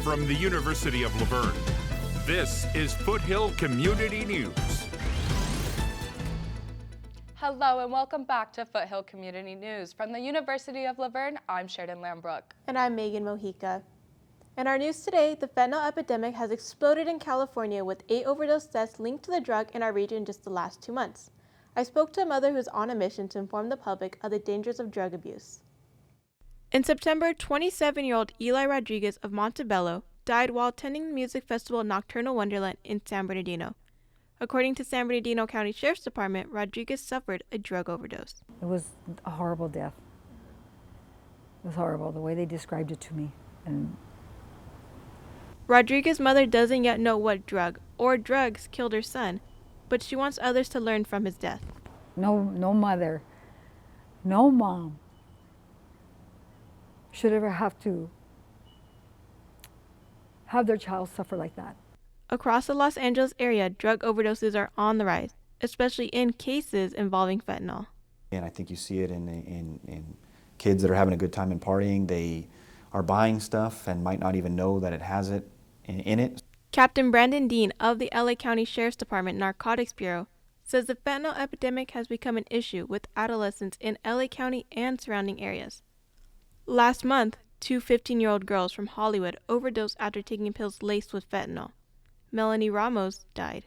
from the University of La Verne. This is Foothill Community News. Hello and welcome back to Foothill Community News. From the University of La Verne, I'm Sheridan Lambrook. And I'm Megan Mojica. In our news today, the fentanyl epidemic has exploded in California with 8 overdose deaths linked to the drug in our region just the last 2 months. I spoke to a mother who's on a mission to inform the public of the dangers of drug abuse. In September, 27-year-old Eli Rodriguez of Montebello died while attending the music festival Nocturnal Wonderland in San Bernardino. According to San Bernardino County Sheriff's Department, Rodriguez suffered a drug overdose. It was a horrible death. It was horrible, the way they described it to me. And Rodriguez's mother doesn't yet know what drug or drugs killed her son, but she wants others to learn from his death. no mother, no mom should ever have to have their child suffer like that. Across the Los Angeles area, drug overdoses are on the rise, especially in cases involving fentanyl. And I think you see it in kids that are having a good time and partying. They are buying stuff and might not even know that it has it in it. Captain Brandon Dean of the LA County Sheriff's Department Narcotics Bureau says the fentanyl epidemic has become an issue with adolescents in LA County and surrounding areas. Last month, 2 15-year-old girls from Hollywood overdosed after taking pills laced with fentanyl. Melanie Ramos died.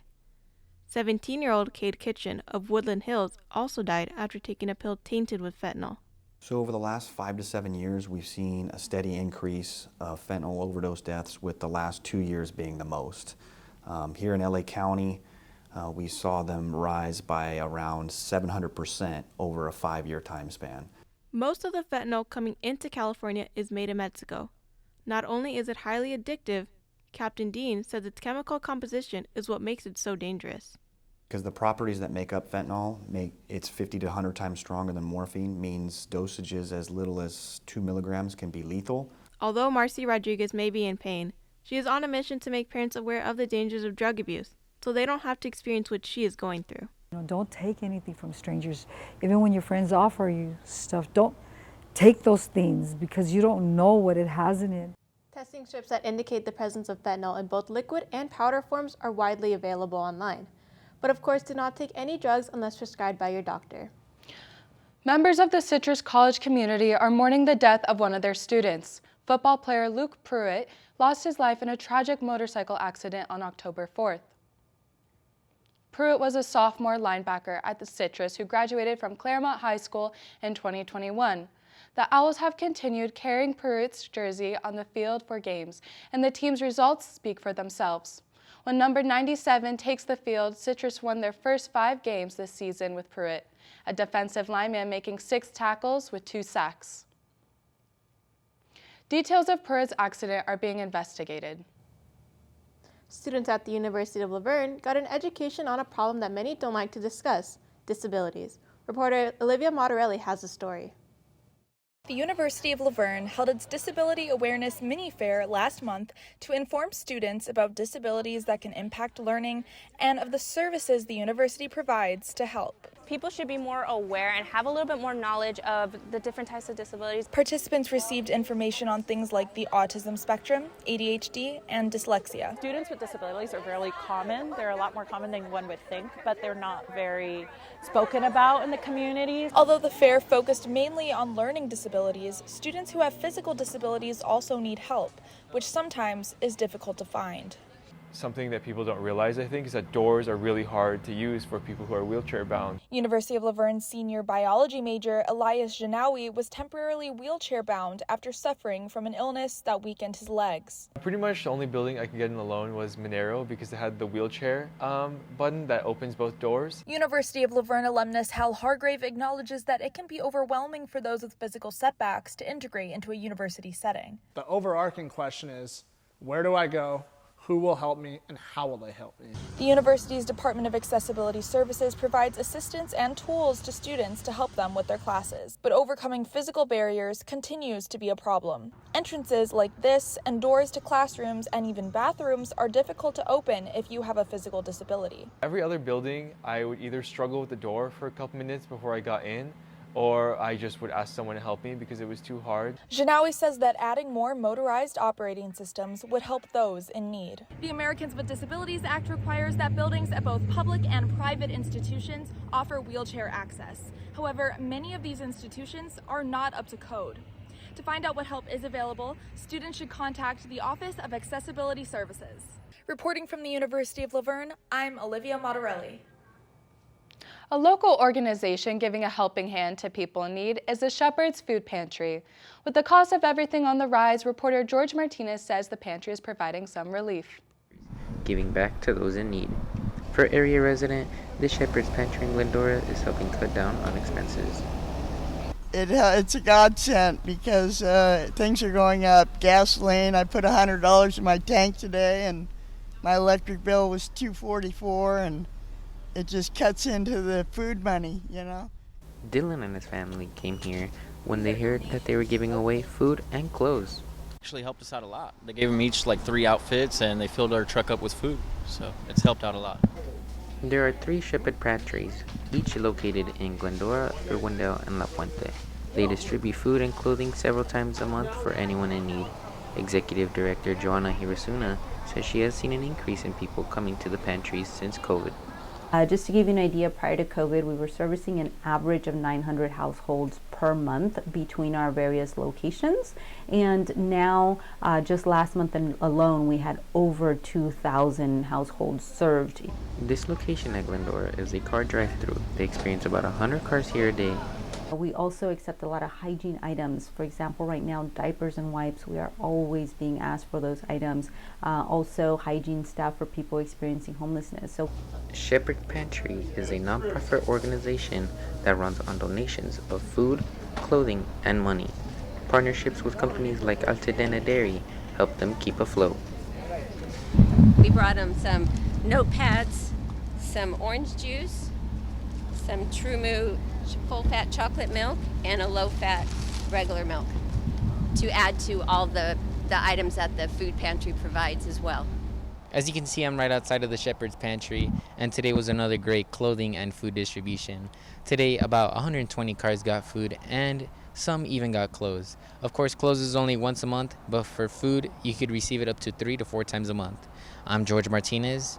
17-year-old Cade Kitchen of Woodland Hills also died after taking a pill tainted with fentanyl. So over the last 5 to 7 years, we've seen a steady increase of fentanyl overdose deaths, with the last 2 years being the most. Here in LA County, we saw them rise by around 700% over a 5-year time span. Most of the fentanyl coming into California is made in Mexico. Not only is it highly addictive, Captain Dean says its chemical composition is what makes it so dangerous. Because the properties that make up fentanyl, it's 50 to 100 times stronger than morphine, means dosages as little as 2 milligrams can be lethal. Although Marcy Rodriguez may be in pain, she is on a mission to make parents aware of the dangers of drug abuse, so they don't have to experience what she is going through. Don't take anything from strangers. Even when your friends offer you stuff, don't take those things, because you don't know what it has in it. Testing strips that indicate the presence of fentanyl in both liquid and powder forms are widely available online. But of course, do not take any drugs unless prescribed by your doctor. Members of the Citrus College community are mourning the death of one of their students. Football player Luke Pruitt lost his life in a tragic motorcycle accident on October 4th. Pruitt was a sophomore linebacker at the Citrus who graduated from Claremont High School in 2021. The Owls have continued carrying Pruitt's jersey on the field for games, and the team's results speak for themselves. When number 97 takes the field, Citrus won their first 5 games this season with Pruitt, a defensive lineman making 6 tackles with 2 sacks. Details of Pruitt's accident are being investigated. Students at the University of La Verne got an education on a problem that many don't like to discuss: disabilities. Reporter Olivia Motorelli has the story. The University of La Verne held its Disability Awareness Mini-Fair last month to inform students about disabilities that can impact learning and of the services the university provides to help. People should be more aware and have a little bit more knowledge of the different types of disabilities. Participants received information on things like the autism spectrum, ADHD, and dyslexia. Students with disabilities are fairly common. They're a lot more common than one would think, but they're not very spoken about in the community. Although the fair focused mainly on learning disabilities, students who have physical disabilities also need help, which sometimes is difficult to find. Something that people don't realize, I think, is that doors are really hard to use for people who are wheelchair bound. University of La Verne's senior biology major Elias Janawi was temporarily wheelchair bound after suffering from an illness that weakened his legs. Pretty much the only building I could get in alone was Monero, because it had the wheelchair button that opens both doors. University of La Verne alumnus Hal Hargrave acknowledges that it can be overwhelming for those with physical setbacks to integrate into a university setting. The overarching question is, where do I go? Who will help me, and how will they help me? The university's Department of Accessibility Services provides assistance and tools to students to help them with their classes. But overcoming physical barriers continues to be a problem. Entrances like this and doors to classrooms and even bathrooms are difficult to open if you have a physical disability. Every other building, I would either struggle with the door for a couple minutes before I got in, or I just would ask someone to help me because it was too hard. Janawi says that adding more motorized operating systems would help those in need. The Americans with Disabilities Act requires that buildings at both public and private institutions offer wheelchair access. However, many of these institutions are not up to code. To find out what help is available, students should contact the Office of Accessibility Services. Reporting from the University of La Verne, I'm Olivia Motorelli. A local organization giving a helping hand to people in need is the Shepherd's Food Pantry. With the cost of everything on the rise, reporter George Martinez says the pantry is providing some relief. Giving back to those in need. For area resident, the Shepherd's Pantry in Glendora is helping cut down on expenses. It's a godsend because things are going up. Gasoline, I put $100 in my tank today, and my electric bill was $244, and it just cuts into the food money, you know. Dylan and his family came here when they heard that they were giving away food and clothes. Actually helped us out a lot. They gave them each like 3 outfits, and they filled our truck up with food, so it's helped out a lot. There are 3 Shepherd Pantries, each located in Glendora, Irwindale, and La Puente. They distribute food and clothing several times a month for anyone in need. Executive Director Joanna Hirasuna says she has seen an increase in people coming to the pantries since COVID. Just to give you an idea, prior to COVID, we were servicing an average of 900 households per month between our various locations. And now, just last month alone, we had over 2,000 households served. This location at Glendora is a car drive-through. They experience about 100 cars here a day. We also accept a lot of hygiene items. For example, right now, diapers and wipes, we are always being asked for those items. Also, hygiene staff for people experiencing homelessness. So, Shepherd Pantry is a non-profit organization that runs on donations of food, clothing, and money. Partnerships with companies like Altadena Dairy help them keep afloat. We brought them some notepads, some orange juice, some TruMoo full-fat chocolate milk, and a low-fat regular milk to add to all the items that the food pantry provides as well. As you can see, I'm right outside of the Shepherd's Pantry, and today was another great clothing and food distribution. Today, about 120 cars got food, and some even got clothes. Of course, clothes is only once a month, but for food, you could receive it up to 3 to 4 times a month. I'm George Martinez.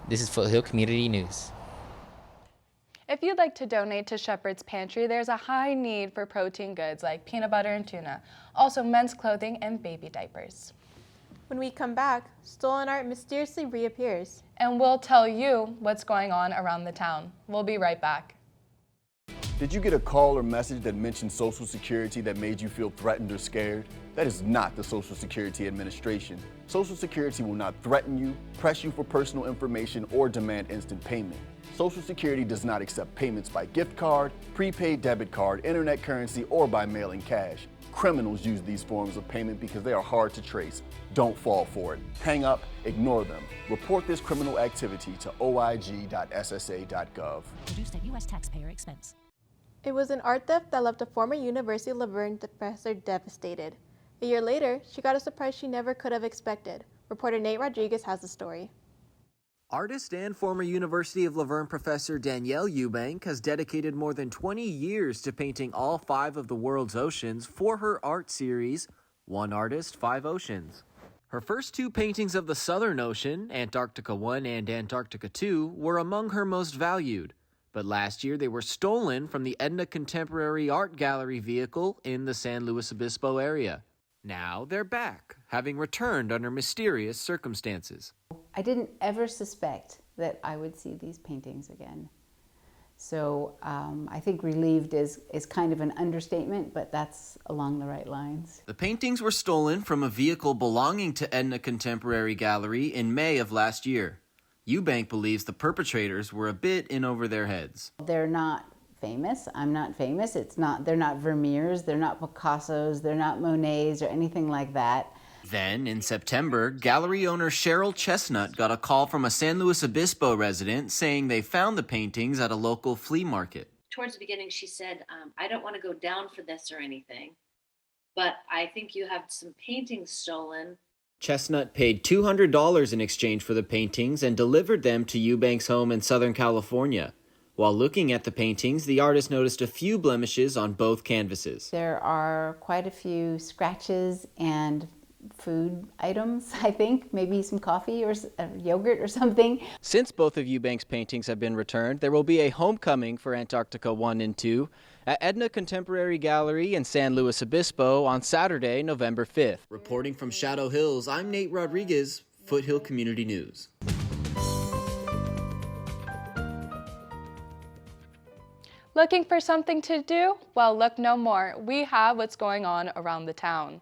This is Foothill Community News. If you'd like to donate to Shepherd's Pantry, there's a high need for protein goods like peanut butter and tuna, also men's clothing and baby diapers. When we come back, stolen art mysteriously reappears. And we'll tell you what's going on around the town. We'll be right back. Did you get a call or message that mentioned Social Security that made you feel threatened or scared? That is not the Social Security Administration. Social Security will not threaten you, press you for personal information, or demand instant payment. Social Security does not accept payments by gift card, prepaid debit card, internet currency, or by mailing cash. Criminals use these forms of payment because they are hard to trace. Don't fall for it. Hang up, ignore them. Report this criminal activity to oig.ssa.gov. Produced at U.S. taxpayer expense. It was an art theft that left a former University of La Verne professor devastated. A year later, she got a surprise she never could have expected. Reporter Nate Rodriguez has the story. Artist and former University of La Verne professor Danielle Eubank has dedicated more than 20 years to painting all 5 of the world's oceans for her art series, One Artist, 5 Oceans. Her first 2 paintings of the Southern Ocean, Antarctica 1 and Antarctica 2, were among her most valued. But last year they were stolen from the Edna Contemporary Art Gallery vehicle in the San Luis Obispo area. Now they're back, having returned under mysterious circumstances. I didn't ever suspect that I would see these paintings again. So I think relieved is kind of an understatement, but that's along the right lines. The paintings were stolen from a vehicle belonging to Edna Contemporary Gallery in May of last year. Eubank believes the perpetrators were a bit in over their heads. They're not famous. I'm not famous. They're not Vermeers, they're not Picassos, they're not Monets or anything like that. Then, in September, gallery owner Cheryl Chestnut got a call from a San Luis Obispo resident saying they found the paintings at a local flea market. Towards the beginning, she said, I don't want to go down for this or anything, but I think you have some paintings stolen. Chestnut paid $200 in exchange for the paintings and delivered them to Eubank's home in Southern California. While looking at the paintings, the artist noticed a few blemishes on both canvases. There are quite a few scratches and food items, I think, maybe some coffee or yogurt or something. Since both of Eubanks' paintings have been returned, there will be a homecoming for Antarctica 1 and 2 at Edna Contemporary Gallery in San Luis Obispo on Saturday, November 5th. Reporting from Shadow Hills, I'm Nate Rodriguez, Foothill Community News. Looking for something to do? Well, look no more. We have what's going on around the town.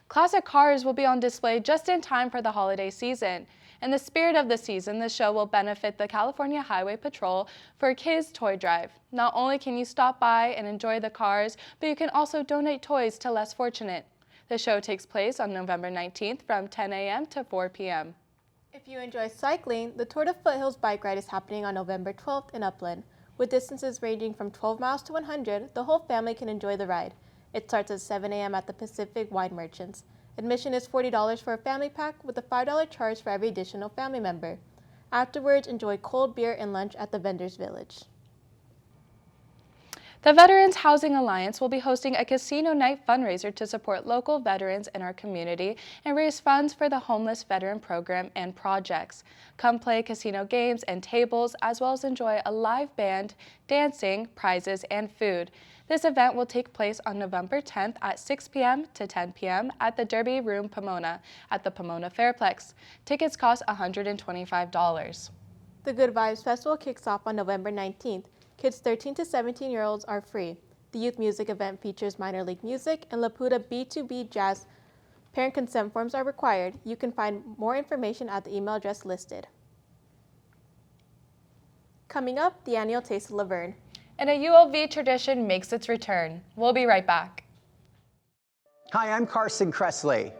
Classic cars will be on display just in time for the holiday season. In the spirit of the season, the show will benefit the California Highway Patrol for a Kids Toy Drive. Not only can you stop by and enjoy the cars, but you can also donate toys to less fortunate. The show takes place on November 19th from 10 a.m. to 4 p.m. If you enjoy cycling, the Tour de Foothills bike ride is happening on November 12th in Upland. With distances ranging from 12 miles to 100, the whole family can enjoy the ride. It starts at 7 a.m. at the Pacific Wine Merchants. Admission is $40 for a family pack with a $5 charge for every additional family member. Afterwards, enjoy cold beer and lunch at the Vendors Village. The Veterans Housing Alliance will be hosting a casino night fundraiser to support local veterans in our community and raise funds for the homeless veteran program and projects. Come play casino games and tables, as well as enjoy a live band, dancing, prizes, and food. This event will take place on November 10th at 6 p.m. to 10 p.m. at the Derby Room Pomona at the Pomona Fairplex. Tickets cost $125. The Good Vibes Festival kicks off on November 19th. Kids 13 to 17-year-olds are free. The youth music event features minor league music and Laputa B2B jazz. Parent consent forms are required. You can find more information at the email address listed. Coming up, the annual Taste of Laverne. And a ULV tradition makes its return. We'll be right back. Hi, I'm Carson Kressley.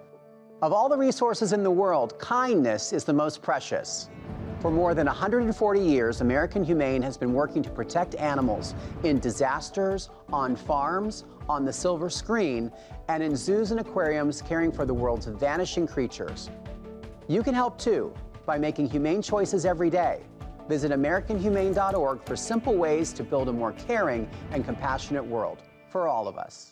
Of all the resources in the world, kindness is the most precious. For more than 140 years, American Humane has been working to protect animals in disasters, on farms, on the silver screen, and in zoos and aquariums caring for the world's vanishing creatures. You can help too by making humane choices every day. Visit AmericanHumane.org for simple ways to build a more caring and compassionate world for all of us.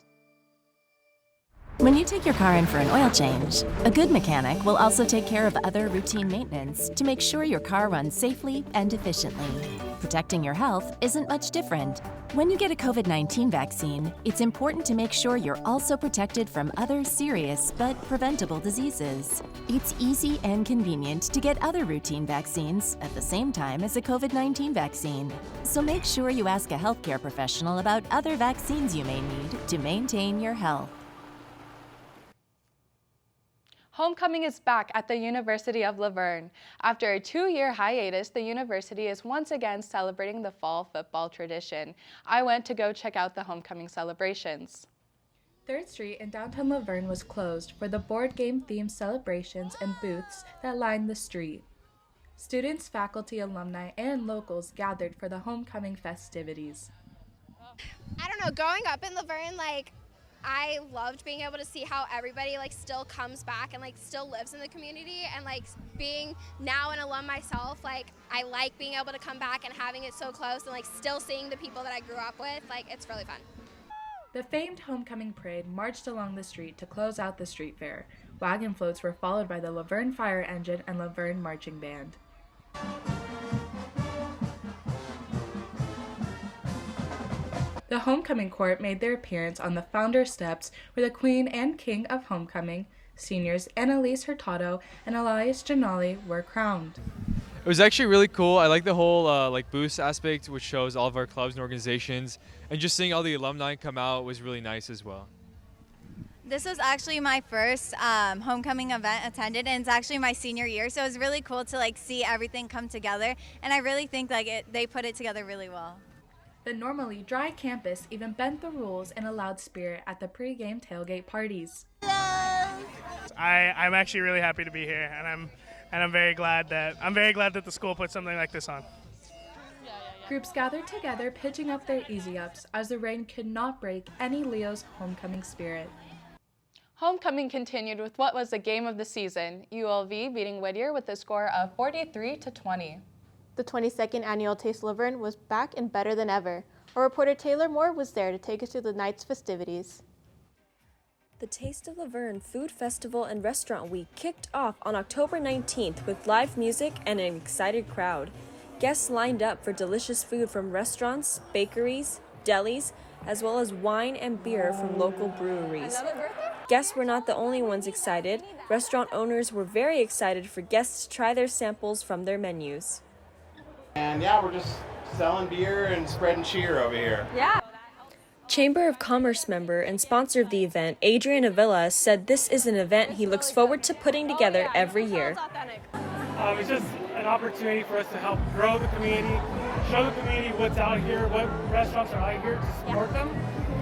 When you take your car in for an oil change, a good mechanic will also take care of other routine maintenance to make sure your car runs safely and efficiently. Protecting your health isn't much different. When you get a COVID-19 vaccine, it's important to make sure you're also protected from other serious but preventable diseases. It's easy and convenient to get other routine vaccines at the same time as a COVID-19 vaccine. So make sure you ask a healthcare professional about other vaccines you may need to maintain your health. Homecoming is back at the University of Laverne. After a 2-year hiatus, the university is once again celebrating the fall football tradition. I went to go check out the homecoming celebrations. 3rd Street in downtown Laverne was closed for the board game themed celebrations and booths that lined the street. Students, faculty, alumni, and locals gathered for the homecoming festivities. I don't know, growing up in Laverne, I loved being able to see how everybody still comes back and still lives in the community, and being now an alum myself, I like being able to come back and having it so close and still seeing the people that I grew up with. It's really fun. The famed homecoming parade marched along the street to close out the street fair. Wagon floats were followed by the Laverne Fire Engine and Laverne Marching Band. The homecoming court made their appearance on the founder steps where the Queen and King of Homecoming, seniors Annalise Hurtado and Elias Janali, were crowned. It was actually really cool. I like the whole booth aspect, which shows all of our clubs and organizations, and just seeing all the alumni come out was really nice as well. This was actually my first homecoming event attended, and it's actually my senior year, so it was really cool to see everything come together, and I really think they put it together really well. The normally dry campus even bent the rules and allowed spirit at the pre-game tailgate parties. I'm actually really happy to be here, and I'm very glad that the school put something like this on. Groups gathered together, pitching up their easy-ups as the rain could not break any Leo's homecoming spirit. Homecoming continued with what was the game of the season, ULV beating Whittier with a score of 43-20. The 22nd annual Taste of Laverne was back and better than ever. Our reporter Taylor Moore was there to take us through the night's festivities. The Taste of Laverne Food Festival and Restaurant Week kicked off on October 19th with live music and an excited crowd. Guests lined up for delicious food from restaurants, bakeries, delis, as well as wine and beer from local breweries. Guests were not the only ones excited. Restaurant owners were very excited for guests to try their samples from their menus. And yeah, we're just selling beer and spreading cheer over here. Yeah. Chamber of Commerce member and sponsor of the event, Adrian Avila, said this is an event he looks forward to putting together every year. It's just an opportunity for us to help grow the community, show the community what's out here, what restaurants are out here to support them,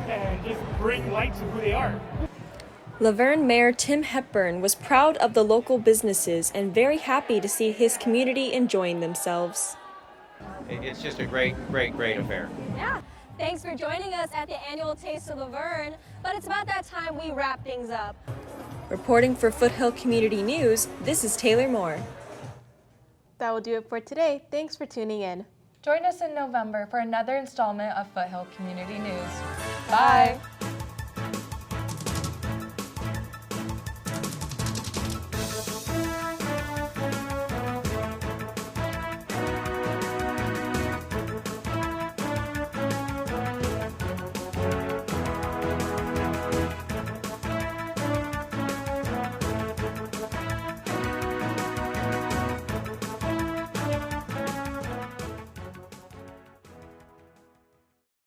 and just bring light to who they are. Laverne Mayor Tim Hepburn was proud of the local businesses and very happy to see his community enjoying themselves. It's just a great affair. Yeah. Thanks for joining us at the annual Taste of Laverne, but it's about that time we wrap things up. Reporting for Foothill Community News, this is Taylor Moore. That will do it for today. Thanks for tuning in. Join us in November for another installment of Foothill Community News. Bye.